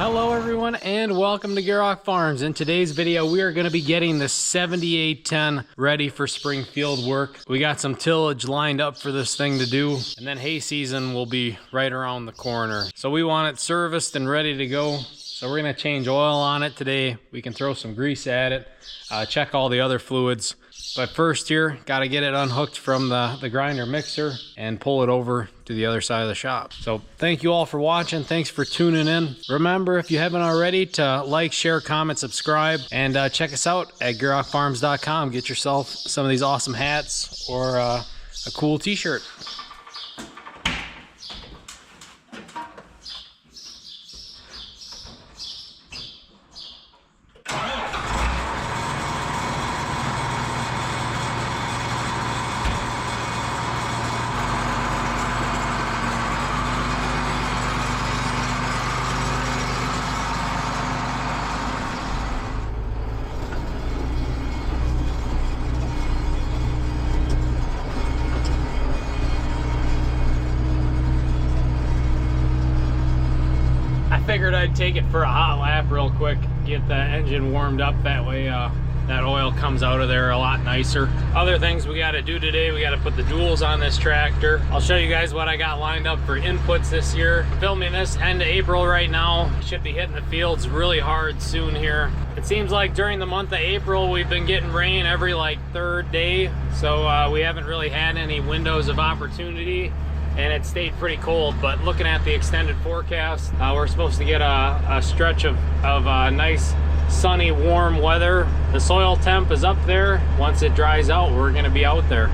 Hello everyone and welcome to Gierok Farms. In today's video we are going to be getting the 7810 ready for spring field work. We got some tillage lined up for this thing to do, and then hay season will be right around the corner. So we want it serviced and ready to go. So we're going to change oil on it today. We can throw some grease at it, check all the other fluids. But first here, got to get it unhooked from the grinder mixer and pull it over to the other side of the shop. So thank you all for watching. Thanks for tuning in. Remember, if you haven't already, to like, share, comment, subscribe, and check us out at GierokFarms.com. Get yourself some of these awesome hats or a cool t-shirt. Figured I'd take it for a hot lap real quick, get the engine warmed up. That way that oil comes out of there a lot nicer. Other things we got to do today, we got to put the duals on this tractor. I'll show you guys what I got lined up for inputs this year. Filming this end of April right now. Should be hitting the fields really hard soon here. It seems like during the month of April we've been getting rain every like third day, so we haven't really had any windows of opportunity, and it stayed pretty cold. But looking at the extended forecast, we're supposed to get a stretch of nice sunny warm weather. The soil temp is up there. Once it dries out, we're going to be out there.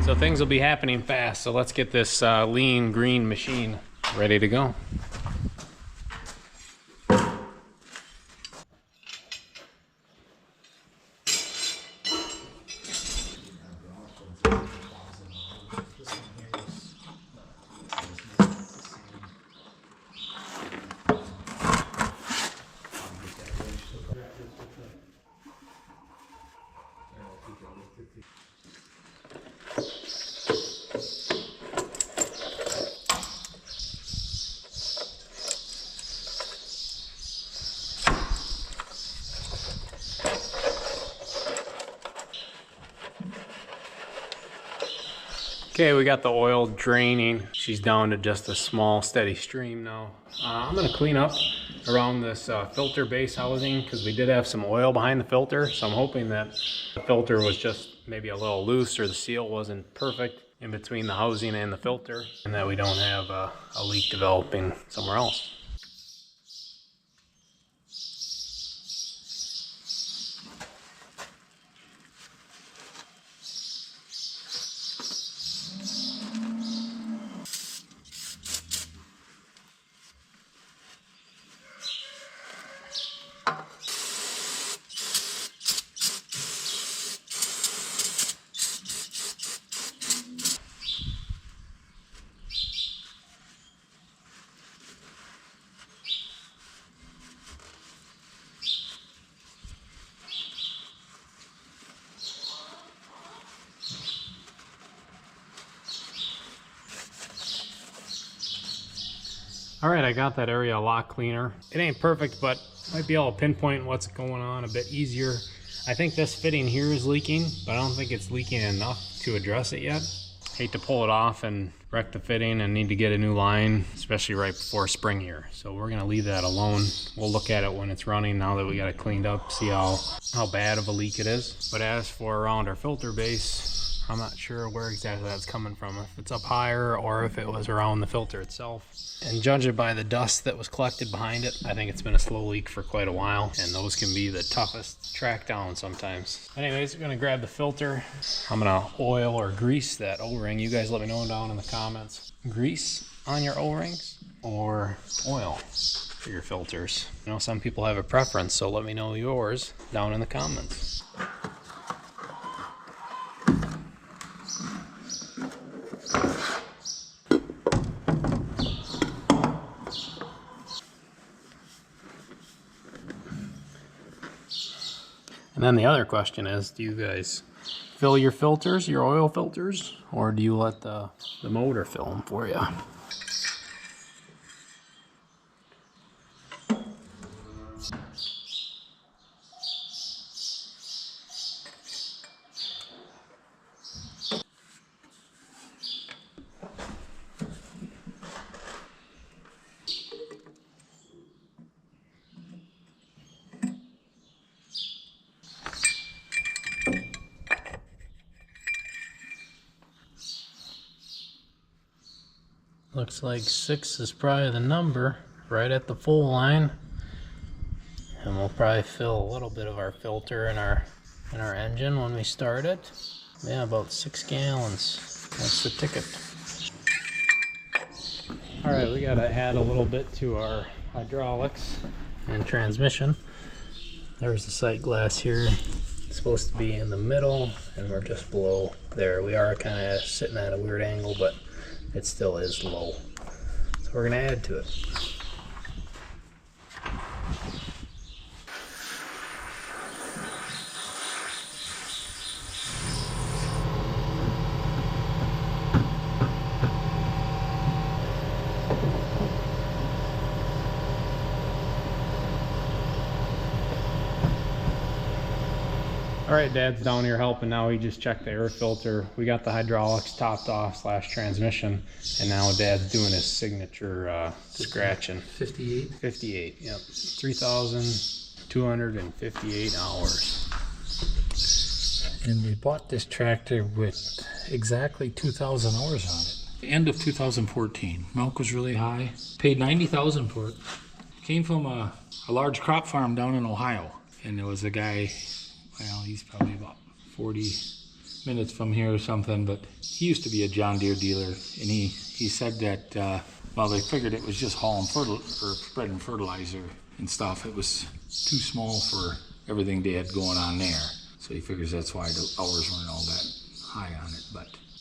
So things will be happening fast, so let's get this lean green machine ready to go. Okay, we got the oil draining. She's down to just a small steady stream now. I'm gonna clean up around this filter base housing because we did have some oil behind the filter. So I'm hoping that the filter was just maybe a little loose or the seal wasn't perfect in between the housing and the filter, and that we don't have a leak developing somewhere else. All right, I got that area a lot cleaner. It ain't perfect, but might be able to pinpoint what's going on a bit easier. I think this fitting here is leaking, but I don't think it's leaking enough to address it yet. Hate to pull it off and wreck the fitting and need to get a new line, especially right before spring here. So we're gonna leave that alone. We'll look at it when it's running now that we got it cleaned up, see how bad of a leak it is. But as for around our filter base, I'm not sure where exactly that's coming from, if it's up higher or if it was around the filter itself. And judging by the dust that was collected behind it, I think it's been a slow leak for quite a while, and those can be the toughest to track down sometimes. Anyways, we're gonna grab the filter. I'm gonna oil or grease that O-ring. You guys let me know down in the comments. Grease on your O-rings or oil for your filters? I know some people have a preference, so let me know yours down in the comments. And then the other question is, do you guys fill your filters, your oil filters, or do you let the motor fill them for you? Looks like 6 is probably the number, right at the full line. And we'll probably fill a little bit of our filter in our engine when we start it. Yeah, about 6 gallons. That's the ticket. All right, we gotta add a little bit to our hydraulics and transmission. There's the sight glass here. It's supposed to be in the middle, and we're just below there. We are kind of sitting at a weird angle, but it still is low. So we're gonna add to it. All right, Dad's down here helping now. He just checked the air filter. We got the hydraulics topped off / transmission, and now Dad's doing his signature scratching. 58? 58, yep. 3,258 hours. And we bought this tractor with exactly 2,000 hours on it. The end of 2014. Milk was really high. Paid $90,000 for it. Came from a large crop farm down in Ohio. And there was a guy, well, he's probably about 40 minutes from here or something, but he used to be a John Deere dealer, and he said that, well, they figured it was just hauling or spreading fertilizer and stuff. It was too small for everything they had going on there. So he figures that's why the hours weren't all that high on it.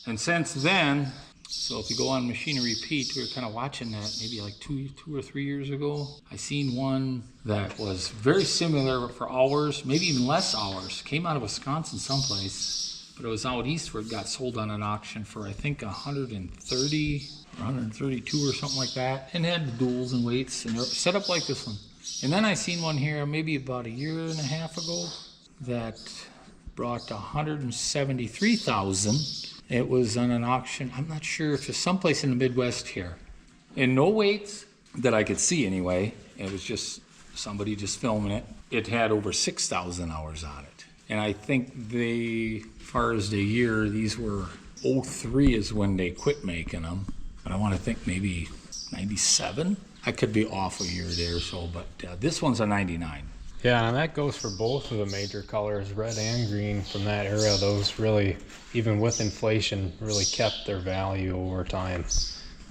And since then, so if you go on Machine Repeat, we were kind of watching that maybe like two or 3 years ago. I seen one that was very similar for hours, maybe even less hours. Came out of Wisconsin someplace, but it was out east where it got sold on an auction for I think 130 or 132 or something like that, and had the duals and weights, and they're set up like this one. And then I seen one here maybe about a year and a half ago that brought 173,000. It was on an auction, I'm not sure if it's someplace in the Midwest here. And no weights that I could see anyway. It was just somebody just filming it. It had over 6,000 hours on it. And I think as far as the year, these were 03 is when they quit making them. But I want to think maybe 97. I could be off a year there or so, but this one's a 99. Yeah, and that goes for both of the major colors, red and green from that era. Those really, even with inflation, really kept their value over time.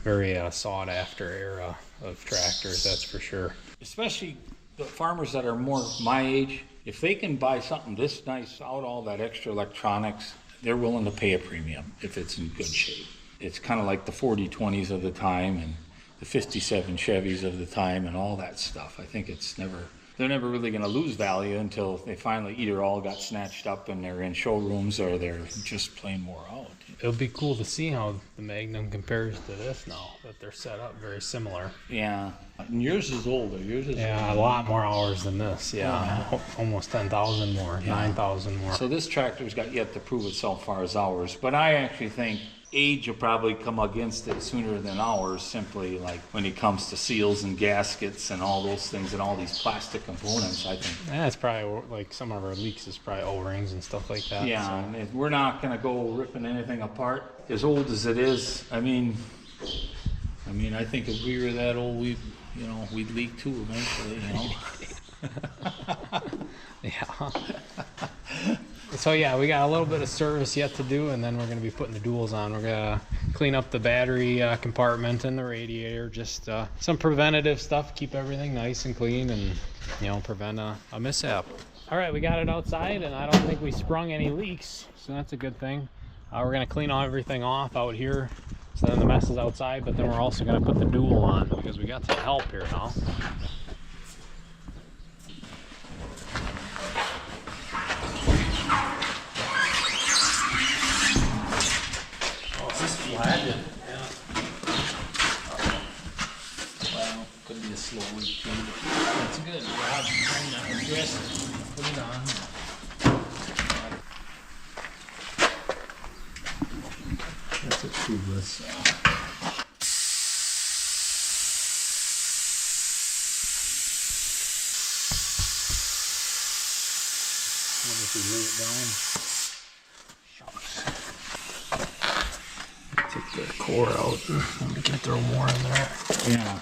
Very sought after era of tractors, that's for sure. Especially the farmers that are more my age, if they can buy something this nice out all that extra electronics, they're willing to pay a premium if it's in good shape. It's kind of like the 4020s of the time and the 57 Chevys of the time and all that stuff. I think they're never really going to lose value until they finally either all got snatched up and they're in showrooms or they're just plain wore out. It'll be cool to see how the Magnum compares to this now, that they're set up very similar. Yeah, and yours is older. Yeah, a lot more hours than this. Yeah, almost 10,000 more, 9,000 more. So this tractor's got yet to prove itself as far as hours, but I actually think age will probably come against it sooner than ours, simply like when it comes to seals and gaskets and all those things and all these plastic components, I think. Yeah, it's probably like some of our leaks is probably O-rings and stuff like that. Yeah, so. And we're not going to go ripping anything apart. As old as it is, I mean, I think if we were that old, we'd leak too eventually, Yeah. So yeah, we got a little bit of service yet to do, and then we're going to be putting the duals on. We're going to clean up the battery compartment and the radiator, just some preventative stuff, keep everything nice and clean and, prevent a mishap. All right, we got it outside, and I don't think we sprung any leaks, so that's a good thing. We're going to clean everything off out here, so then the mess is outside, but then we're also going to put the dual on because we got some help here now. That's good. Rob trying to address it. Put it on. That's a tubeless. What if we lay it down? Shucks. Take the core out. Let me get throw more in there. Yeah.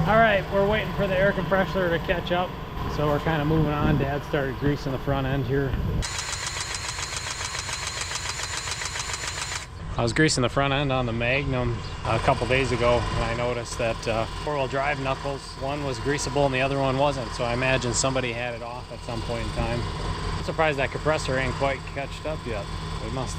All right, we're waiting for the air compressor to catch up, so we're kind of moving on. Dad started greasing the front end here. I was greasing the front end on the Magnum a couple days ago, and I noticed that four-wheel drive knuckles, one was greasable and the other one wasn't, so I imagine somebody had it off at some point in time. I'm surprised that compressor ain't quite catched up yet. We must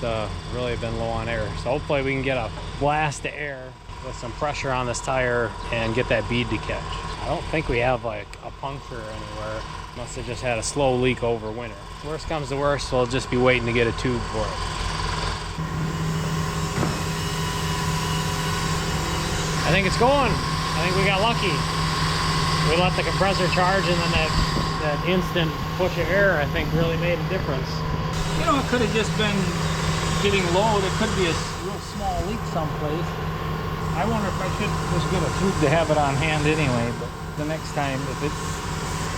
really have been low on air, so hopefully we can get a blast of air with some pressure on this tire and get that bead to catch. I don't think we have like a puncture anywhere. Must have just had a slow leak over winter. Worst comes to worst, we'll just be waiting to get a tube for it. I think it's going. I think we got lucky. We let the compressor charge, and then that instant push of air, I think, really made a difference. You know, it could have just been getting low. There could be a real small leak someplace. I wonder if I should just get a tube to have it on hand anyway, but the next time, if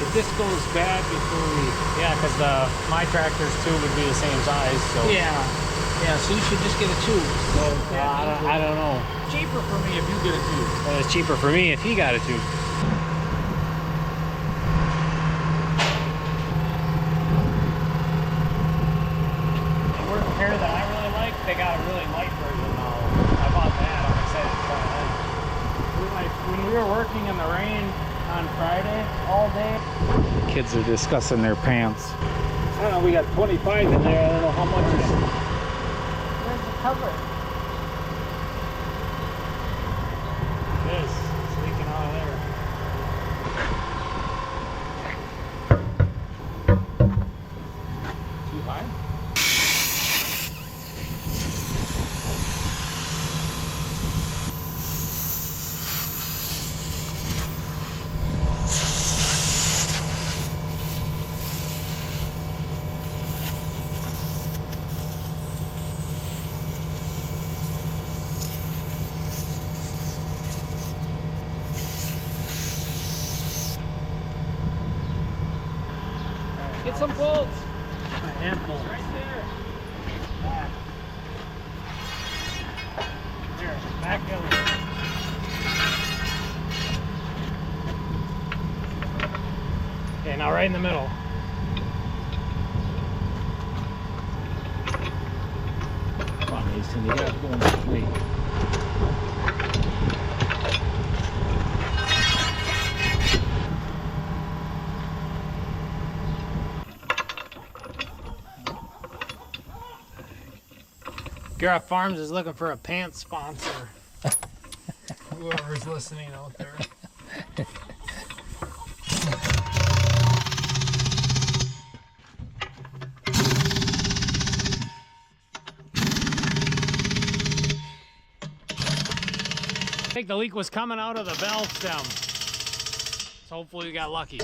this goes bad before we... Yeah, because my tractor's tube would be the same size, so... Yeah, so you should just get a tube. So I don't know. Cheaper for me if you get a tube. Well, it's cheaper for me if he got a tube. The work pair that I really like, they got a really light version now. I bought that. I'm excited to try that. When we were working in the rain on Friday all day, Kids are discussing their pants. I don't know, we got 25 in there. I don't know how much is it. Where's the cover? It is. It's leaking out of there. Too high? Get some bolts. A handful. Right there. There, back the other way. Okay, now right in the middle. Come on, Mason, you gotta go in that way. Gierok Farms is looking for a pants sponsor. Whoever's listening out there. I think the leak was coming out of the valve stem. So hopefully we got lucky.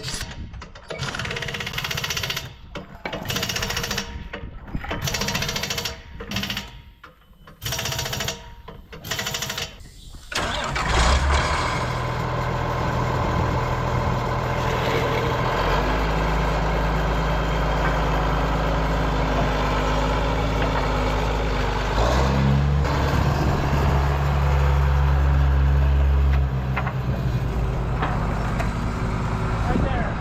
Right there.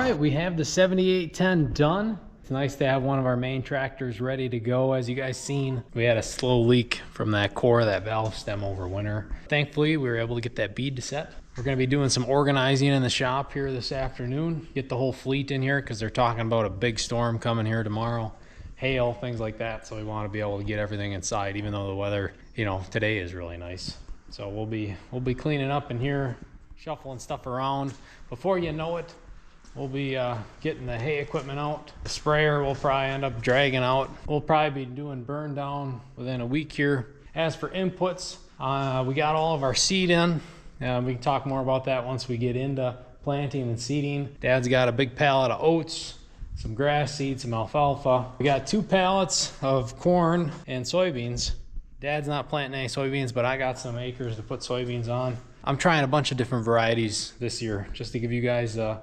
right, we have the 7810 done. It's nice to have one of our main tractors ready to go. As you guys seen, we had a slow leak from that core, that valve stem over winter. Thankfully, we were able to get that bead to set. We're gonna be doing some organizing in the shop here this afternoon. Get the whole fleet in here because they're talking about a big storm coming here tomorrow. Hail, things like that. So we want to be able to get everything inside, even though the weather, you know, today is really nice. So we'll be cleaning up in here, shuffling stuff around. Before you know it, we'll be getting the hay equipment out. The sprayer will probably end up dragging out. We'll probably be doing burn down within a week here. As for inputs, we got all of our seed in. We can talk more about that once we get into planting and seeding. Dad's got a big pallet of oats, some grass seed, some alfalfa. We got 2 pallets of corn and soybeans. Dad's not planting any soybeans, but I got some acres to put soybeans on. I'm trying a bunch of different varieties this year, just to give you guys a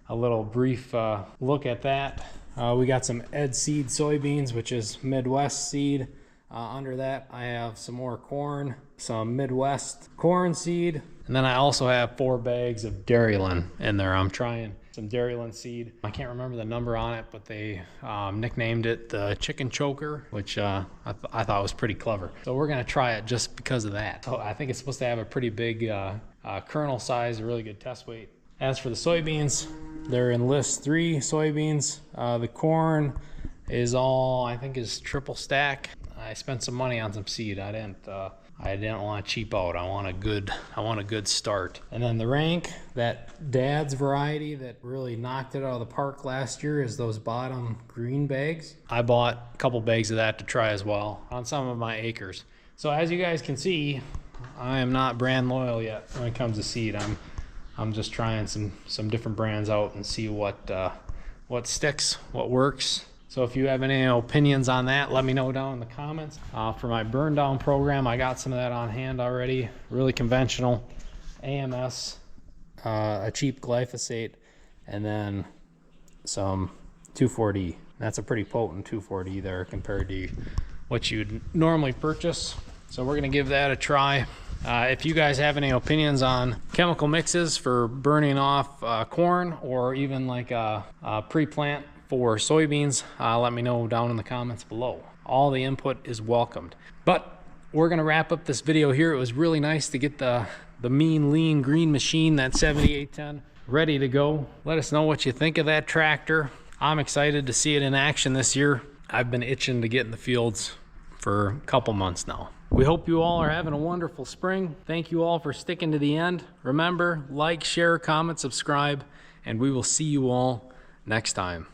little brief look at that. We got some Ed Seed soybeans, which is Midwest seed. Under that, I have some more corn, some Midwest corn seed, and then I also have 4 bags of Dairyland in there. I'm trying some Dairyland seed. I can't remember the number on it, but they nicknamed it the chicken choker, which I thought was pretty clever. So we're gonna try it just because of that. So I think it's supposed to have a pretty big kernel size, a really good test weight. As for the soybeans, they're in list 3 soybeans. The corn is all, I think, is triple stack. I spent some money on some seed. I didn't want to cheap out. I want a good start. And then the rank, that Dad's variety that really knocked it out of the park last year, is those bottom green bags. I bought a couple bags of that to try as well on some of my acres. So as you guys can see, I am not brand loyal yet when it comes to seed. I'm just trying some different brands out and see what sticks, what works. So if you have any opinions on that, let me know down in the comments. For my burn down program, I got some of that on hand already. Really conventional AMS, a cheap glyphosate, and then some 2,4-D. That's a pretty potent 2,4-D there compared to what you'd normally purchase. So we're gonna give that a try. If you guys have any opinions on chemical mixes for burning off corn, or even like a pre-plant for soybeans, let me know down in the comments below. All the input is welcomed. But we're gonna wrap up this video here. It was really nice to get the mean, lean green machine, that 7810, ready to go. Let us know what you think of that tractor. I'm excited to see it in action this year. I've been itching to get in the fields for a couple months now. We hope you all are having a wonderful spring. Thank you all for sticking to the end. Remember, like, share, comment, subscribe, and we will see you all next time.